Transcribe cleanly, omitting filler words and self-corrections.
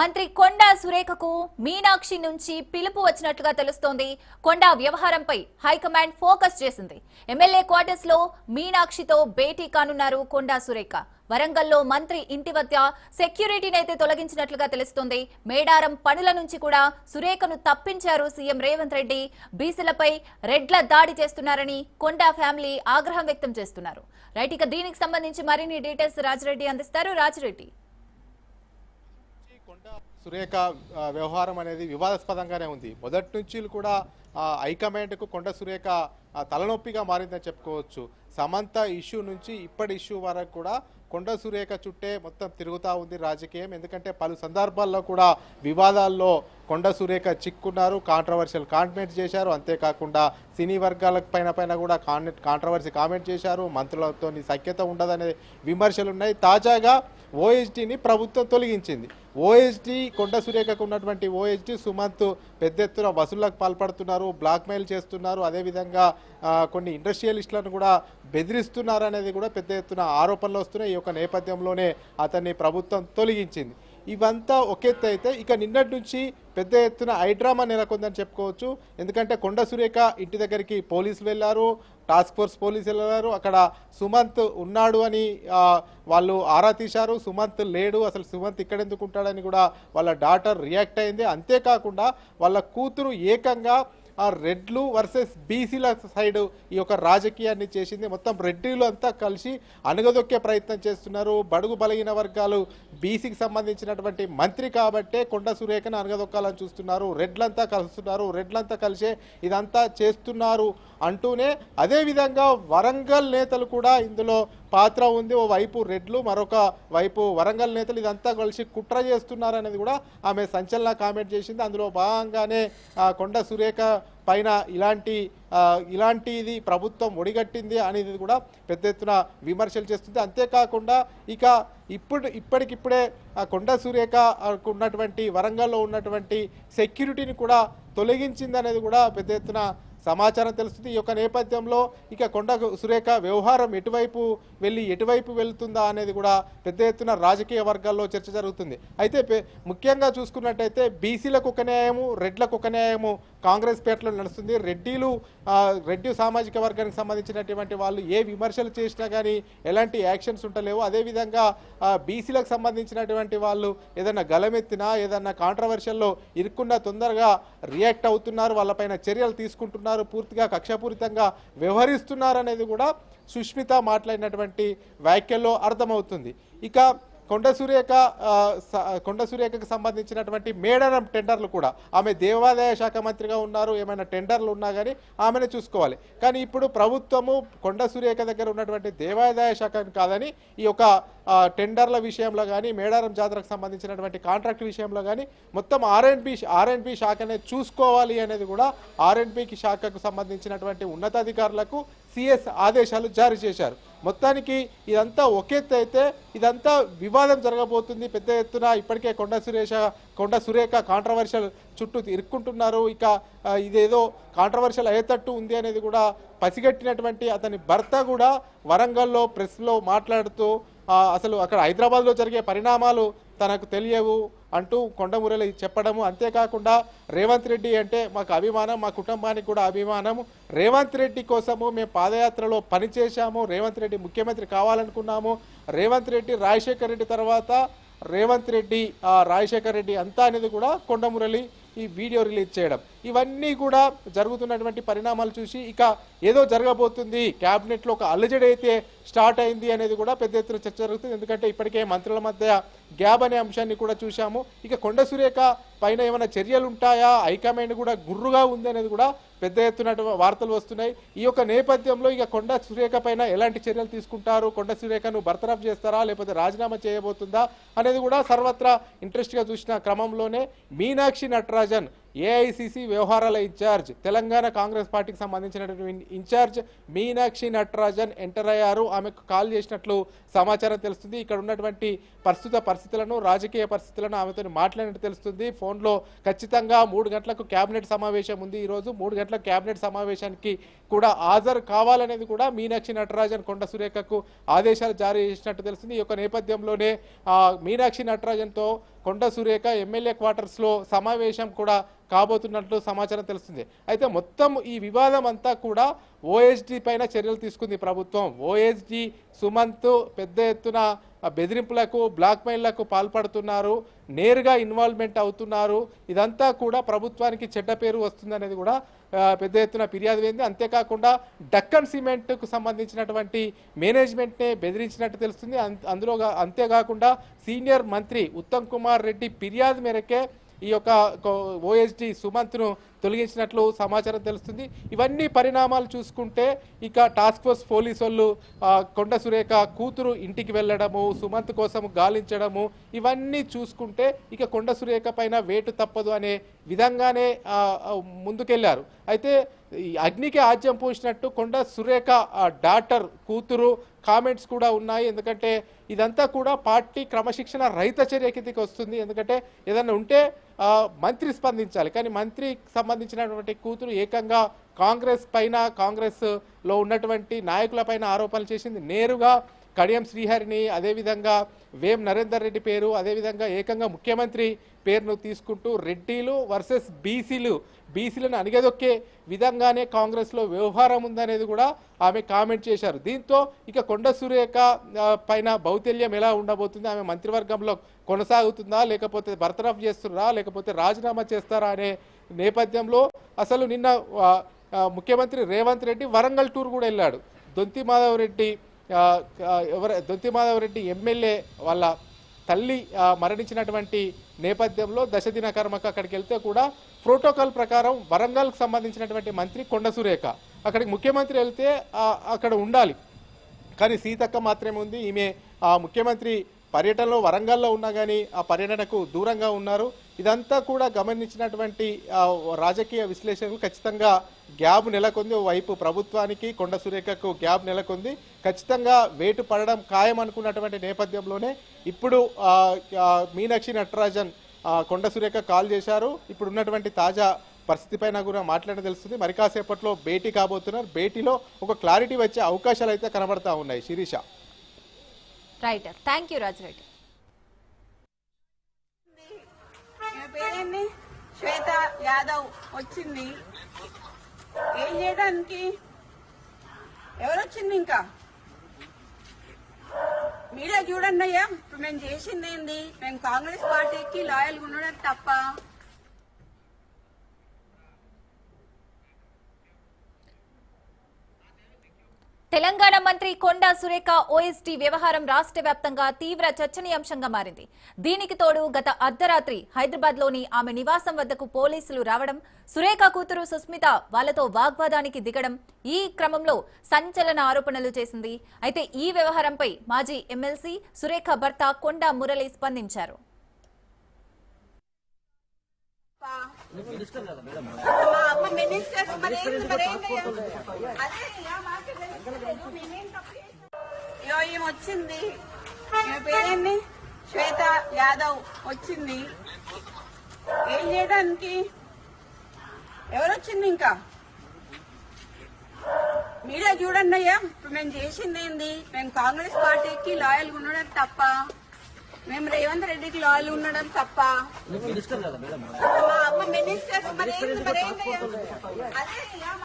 మంత్రి కొండా సురేఖకు మీనాక్షి నుంచి పిలుపు వచ్చినట్లుగా తెలుస్తోంది. కొండా వ్యవహారంపై హైకమాండ్ ఫోకస్ చేసింది. ఎమ్మెల్యే క్వార్టర్స్ లో మీనాక్షితో భేటీ కానున్నారు కొండా సురేఖ. వరంగల్లో మంత్రి ఇంటి వద్ద సెక్యూరిటీని అయితే తొలగించినట్లుగా తెలుస్తోంది. మేడారం పనుల నుంచి కూడా సురేఖను తప్పించారు సీఎం రేవంత్ రెడ్డి. బీసీలపై రెడ్ల దాడి చేస్తున్నారని కొండా ఫ్యామిలీ ఆగ్రహం వ్యక్తం చేస్తున్నారు. రైట్, ఇక దీనికి సంబంధించి మరిన్ని డీటెయిల్స్ రాజిరెడ్డి అందిస్తారు. రాజిరెడ్డి, కొండా సురేఖ వ్యవహారం అనేది వివాదాస్పదంగానే ఉంది. మొదటి నుంచి కూడా హైకమాండ్కు కొండా సురేఖ తలనొప్పిగా మారిందని చెప్పుకోవచ్చు. సమంత ఇష్యూ నుంచి ఇప్పటి ఇష్యూ వరకు కూడా కొండా సురేఖ చుట్టే మొత్తం తిరుగుతూ ఉంది రాజకీయం. ఎందుకంటే పలు సందర్భాల్లో కూడా వివాదాల్లో కొండా సురేఖ చిక్కున్నారు, కాంట్రవర్షియల్ కామెంట్ చేశారు. అంతేకాకుండా సినీ వర్గాల పైన కూడా కాంట్రవర్సీ కామెంట్ చేశారు. మంత్రులతో సఖ్యత ఉండదనే విమర్శలు ఉన్నాయి. తాజాగా ఓఎస్డీని ప్రభుత్వం తొలగించింది. ఓఎస్డీ కొండా సురేఖకు ఉన్నటువంటి ఓఎస్డీ సుమంత్ పెద్ద ఎత్తున వసూళ్లకు పాల్పడుతున్నారు, బ్లాక్మెయిల్ చేస్తున్నారు, అదేవిధంగా కొన్ని ఇండస్ట్రియలిస్టులను కూడా బెదిరిస్తున్నారు అనేది కూడా పెద్ద ఎత్తున ఆరోపణలు వస్తున్నాయి. ఈ యొక్క నేపథ్యంలోనే అతన్ని ప్రభుత్వం తొలగించింది. ఇవంతా ఒకెత్తు అయితే ఇక నిన్నటి నుంచి పెద్ద ఎత్తున హైడ్రామా నెలకొందని చెప్పుకోవచ్చు. ఎందుకంటే కొండా సురేఖ ఇంటి దగ్గరికి పోలీసులు వెళ్ళారు, టాస్క్ ఫోర్స్ పోలీసులు వెళ్ళారు. అక్కడ సుమంత్ ఉన్నాడు అని వాళ్ళు ఆరా తీశారు. సుమంత్ లేడు, అసలు సుమంత్ ఇక్కడ ఎందుకు ఉంటాడని కూడా వాళ్ళ డాటర్ రియాక్ట్ అయింది. అంతేకాకుండా వాళ్ళ కూతురు ఏకంగా రెడ్లు వర్సెస్ బీసీల సైడ్ ఈ యొక్క రాజకీయాన్ని చేసింది. మొత్తం రెడ్డిలు అంతా కలిసి అణగదొక్కే ప్రయత్నం చేస్తున్నారు. బడుగు బలహీన వర్గాలు బీసీకి సంబంధించినటువంటి మంత్రి కాబట్టే కొండా సురేఖను అణగదొక్కాలని చూస్తున్నారు. రెడ్లంతా కలుస్తున్నారు, రెడ్లంతా కలిసే ఇదంతా చేస్తున్నారు అంటూనే అదేవిధంగా వరంగల్ నేతలు కూడా ఇందులో పాత్ర ఉంది. ఓ వైపు రెడ్లు, మరొక వైపు వరంగల్ నేతలు ఇదంతా కలిసి కుట్ర చేస్తున్నారు అనేది కూడా ఆమె సంచలన కామెంట్ చేసింది. అందులో భాగంగానే కొండా సురేఖ పైన ఇలాంటిది ప్రభుత్వం ఒడిగట్టింది అనేది కూడా పెద్ద ఎత్తున విమర్శలు చేస్తుంది. అంతేకాకుండా ఇక ఇప్పటికిప్పుడే కొండా సురేఖ ఉన్నటువంటి వరంగల్లో ఉన్నటువంటి సెక్యూరిటీని కూడా తొలగించింది అనేది కూడా పెద్ద ఎత్తున సమాచారం తెలుస్తుంది. ఈ యొక్క నేపథ్యంలో ఇక కొండా సురేఖ వ్యవహారం ఎటువైపు వెళ్తుందా అనేది కూడా పెద్ద ఎత్తున రాజకీయ వర్గాల్లో చర్చ జరుగుతుంది. అయితే ముఖ్యంగా చూసుకున్నట్టయితే బీసీలకు ఒక న్యాయము, రెడ్లకు ఒక న్యాయము కాంగ్రెస్ పేటలో నడుస్తుంది. రెడ్డి సామాజిక వర్గానికి సంబంధించినటువంటి వాళ్ళు ఏ విమర్శలు చేసినా కానీ ఎలాంటి యాక్షన్స్ ఉంటలేవు. అదేవిధంగా బీసీలకు సంబంధించినటువంటి వాళ్ళు ఏదైనా గలమెత్తినా, ఏదైనా కాంట్రవర్షియల్లో ఇరుక్కున్నా తొందరగా రియాక్ట్ అవుతున్నారు, వాళ్ళపైన చర్యలు తీసుకుంటున్నారు, పూర్తిగా కక్షపూరితంగా వ్యవహరిస్తున్నారు అనేది కూడా సుష్మిత మాట్లాడినటువంటి వ్యాఖ్యల్లో అర్థమవుతుంది. ఇక కొండా సురేఖకు సంబంధించినటువంటి మేడారం టెండర్లు కూడా ఆమె దేవాదాయ శాఖ మంత్రిగా ఉన్నారు. ఏమైనా టెండర్లు ఉన్నా కానీ ఆమెనే చూసుకోవాలి. కానీ ఇప్పుడు ప్రభుత్వము కొండా సురేఖ దగ్గర ఉన్నటువంటి దేవాదాయ శాఖను కాదని ఈ యొక్క టెండర్ల విషయంలో కానీ, మేడారం జాతరకు సంబంధించినటువంటి కాంట్రాక్ట్ విషయంలో కానీ మొత్తం ఆర్ఎండ్బి శాఖనే చూసుకోవాలి అనేది కూడా ఆర్ఎండ్బికి శాఖకు సంబంధించినటువంటి ఉన్నతాధికారులకు సిఎస్ ఆదేశాలు జారీ చేశారు. మొత్తానికి ఇదంతా ఒకెత్తు అయితే ఇదంతా వివాదం జరగబోతుంది పెద్ద ఎత్తున. ఇప్పటికే కొండా సురేఖ కాంట్రవర్షియల్ చుట్టూ ఇరుక్కుంటున్నారు. ఇక ఇదేదో కాంట్రవర్షియల్ అయ్యేటట్టు ఉంది అనేది కూడా పసిగట్టినటువంటి అతని భర్త కూడా వరంగల్లో ప్రెస్లో మాట్లాడుతూ అసలు అక్కడ హైదరాబాద్లో జరిగే పరిణామాలు తనకు తెలియవు అంటూ కొండమురళి చెప్పడము. అంతేకాకుండా రేవంత్ రెడ్డి అంటే మాకు అభిమానం, మా కుటుంబానికి కూడా అభిమానం. రేవంత్ రెడ్డి కోసము మేము పాదయాత్రలో పనిచేశాము, రేవంత్ రెడ్డి ముఖ్యమంత్రి కావాలనుకున్నాము, రేవంత్ రెడ్డి రాజశేఖర్ రెడ్డి తర్వాత రేవంత్ రెడ్డి రాజశేఖర్ రెడ్డి అంతా అనేది కూడా కొండమురళి ఈ వీడియో రిలీజ్ చేయడం, ఇవన్నీ కూడా జరుగుతున్నటువంటి పరిణామాలు చూసి ఇక ఏదో జరగబోతుంది, క్యాబినెట్లో ఒక అలజడి అయితే స్టార్ట్ అయింది అనేది కూడా పెద్ద ఎత్తున చర్చ జరుగుతుంది. ఎందుకంటే ఇప్పటికే మంత్రుల మధ్య గ్యాప్ అనే అంశాన్ని కూడా చూశాము. ఇక కొండా సురేఖ పైన ఏమైనా చర్యలు ఉంటాయా, హైకమాండ్ కూడా గుర్రుగా ఉంది అనేది కూడా పెద్ద ఎత్తున వార్తలు వస్తున్నాయి. ఈ యొక్క నేపథ్యంలో ఇక కొండా సురేఖ పైన ఎలాంటి చర్యలు తీసుకుంటారు, కొండా సురేఖను బర్తరఫ్ చేస్తారా లేకపోతే రాజీనామా చేయబోతుందా అనేది కూడా సర్వత్రా ఇంట్రెస్ట్గా చూసిన క్రమంలోనే మీనాక్షి నటరాజన్ ఏఐసిసి వ్యవహారాల ఇన్ఛార్జ్ తెలంగాణ కాంగ్రెస్ పార్టీకి సంబంధించినటువంటి ఇన్ఛార్జ్ మీనాక్షి నటరాజన్ ఎంటర్ అయ్యారు. ఆమెకు కాల్ చేసినట్లు సమాచారం తెలుస్తుంది. ఇక్కడ ఉన్నటువంటి ప్రస్తుత పరిస్థితులను, రాజకీయ పరిస్థితులను ఆమెతో మాట్లాడినట్టు తెలుస్తుంది. ఫోన్లో ఖచ్చితంగా 3 గంటలకు కేబినెట్ సమావేశం ఉంది. ఈరోజు 3 గంటల కేబినెట్ సమావేశానికి కూడా హాజరు కావాలనేది కూడా మీనాక్షి నటరాజన్ కొండ సురేఖకు ఆదేశాలు జారీ చేసినట్టు తెలుస్తుంది. ఈ యొక్క నేపథ్యంలోనే మీనాక్షి నటరాజన్తో కొండ సురేఖ ఎమ్మెల్యే క్వార్టర్స్లో సమావేశం కూడా కాబోతున్నట్లు సమాచారం తెలుస్తుంది. అయితే మొత్తం ఈ వివాదం అంతా కూడా ఓఎస్డీ పైన చర్యలు తీసుకుంది ప్రభుత్వం. ఓఎస్డీ సుమంత్ పెద్ద ఎత్తున బెదిరింపులకు, బ్లాక్మెయిల్లకు పాల్పడుతున్నారు, నేరుగా ఇన్వాల్వ్మెంట్ అవుతున్నారు. ఇదంతా కూడా ప్రభుత్వానికి చెడ్డ పేరు వస్తుందనేది కూడా పెద్ద ఎత్తున ఫిర్యాదు అయింది. అంతేకాకుండా డక్కన్ సిమెంట్కు సంబంధించినటువంటి మేనేజ్మెంట్నే బెదిరించినట్టు తెలుస్తుంది. అంతేకాకుండా సీనియర్ మంత్రి ఉత్తమ్ కుమార్ రెడ్డి ఫిర్యాదు మేరకే ఈ యొక్క ఓఎస్డీ సుమంత్ను తొలగించినట్లు సమాచారం తెలుస్తుంది. ఇవన్నీ పరిణామాలు చూసుకుంటే ఇక టాస్క్ ఫోర్స్ పోలీసు వాళ్ళు కొండ సురేఖ కూతురు ఇంటికి వెళ్ళడము, సుమంత్ కోసం గాలించడము, ఇవన్నీ చూసుకుంటే ఇక కొండ సురేఖ పైన వేటు తప్పదు అనే విధంగానే ముందుకెళ్లారు. అయితే ఈ అగ్నికి ఆజ్యం పోసినట్టు కొండ సురేఖ డాటర్ కూతురు కామెంట్స్ కూడా ఉన్నాయి. ఎందుకంటే ఇదంతా కూడా పార్టీ క్రమశిక్షణ రహిత చర్య కిందకి వస్తుంది. ఎందుకంటే ఏదన్నా ఉంటే మంత్రి స్పందించాలి, కానీ మంత్రికి సంబంధించినటువంటి కూతురు ఏకంగా కాంగ్రెస్ పైన, కాంగ్రెస్లో ఉన్నటువంటి నాయకుల పైన ఆరోపణలు చేసింది. నేరుగా కడియం శ్రీహరిని, అదేవిధంగా వేం నరేందర్ రెడ్డి పేరు, అదేవిధంగా ఏకంగా ముఖ్యమంత్రి పేరును తీసుకుంటూ రెడ్డిలు వర్సెస్ బీసీలను అణిగదొక్కే విధంగానే కాంగ్రెస్లో వ్యవహారం ఉందనేది కూడా ఆమె కామెంట్ చేశారు. దీంతో ఇక కొండ సురేఖ పైన భౌతల్యం ఎలా ఉండబోతుంది, ఆమె మంత్రివర్గంలో కొనసాగుతుందా, లేకపోతే బర్తరఫ్ చేస్తున్నారా, లేకపోతే రాజీనామా చేస్తారా అనే నేపథ్యంలో అసలు నిన్న ముఖ్యమంత్రి రేవంత్ రెడ్డి వరంగల్ టూర్ కూడా వెళ్ళాడు. దొంతి మాధవ్ రెడ్డి ఎమ్మెల్యే వాళ్ళ తల్లి మరణించినటువంటి నేపథ్యంలో దశదిన కర్మకు అక్కడికి వెళ్తే కూడా ప్రోటోకాల్ ప్రకారం వరంగల్కి సంబంధించినటువంటి మంత్రి కొండ సురేఖ అక్కడికి ముఖ్యమంత్రి వెళ్తే అక్కడ ఉండాలి, కానీ సీతక్క మాత్రమే ఉంది. ఈమె ముఖ్యమంత్రి పర్యటనలో వరంగల్లో ఉన్నా కానీ ఆ పర్యటనకు దూరంగా ఉన్నారు. ఇదంతా కూడా గమనించినటువంటి రాజకీయ విశ్లేషకులు ఖచ్చితంగా గ్యాప్ నెలకొంది. ఓవైపు ప్రభుత్వానికి, కొండ సురేఖకు గ్యాప్ నెలకొంది. ఖచ్చితంగా వేటు పడడం ఖాయం అనుకున్నటువంటి నేపథ్యంలోనే ఇప్పుడు మీనాక్షి నటరాజన్ కొండ సురేఖ కాల్ చేశారు. ఇప్పుడు ఉన్నటువంటి తాజా పరిస్థితి పైన కూడా మాట్లాడడం తెలుస్తుంది. మరి కాసేపట్లో భేటీ కాబోతున్నారు. భేటీలో ఒక క్లారిటీ వచ్చే అవకాశాలు అయితే కనబడతా ఉన్నాయి. Shirisha. Right, thank you Rajareddy. పేరేంటి? శ్వేత యాదవ్ వచ్చింది. ఏం చేయడానికి? ఎవరు వచ్చింది? ఇంకా మీరే చూడండి అయ్యా. ఇప్పుడు మేము చేసింది ఏంది? మేము కాంగ్రెస్ పార్టీకి లాయల్గా ఉండడం తప్ప. తెలంగాణ మంత్రి కొండా సురేఖ ఓఎస్డీ వ్యవహారం రాష్ట్ర వ్యాప్తంగా తీవ్ర చర్చనీయాంశంగా మారింది. దీనికి తోడు గత అర్ధరాత్రి హైదరాబాద్ లోని ఆమె నివాసం వద్దకు పోలీసులు రావడం, సురేఖ కూతురు సుస్మిత వాళ్లతో వాగ్వాదానికి దిగడం, ఈ క్రమంలో సంచలన ఆరోపణలు చేసింది. అయితే ఈ వ్యవహారంపై మాజీ ఎమ్మెల్సీ సురేఖ భర్త కొండా మురళి స్పందించారు. వచ్చింది. పేరేంటి? శ్వేత యాదవ్ వచ్చింది. ఏం చేయడానికి? ఎవరు వచ్చింది? ఇంకా మీరే చూడండి అయ్యా. ఇప్పుడు మేము చేసింది ఏంది? మేము కాంగ్రెస్ పార్టీకి లాయల్గా ఉండడం తప్ప. మేము రేవంత్ రెడ్డికి లాయల్ ఉండడం తప్ప. మినిస్టర్ మరి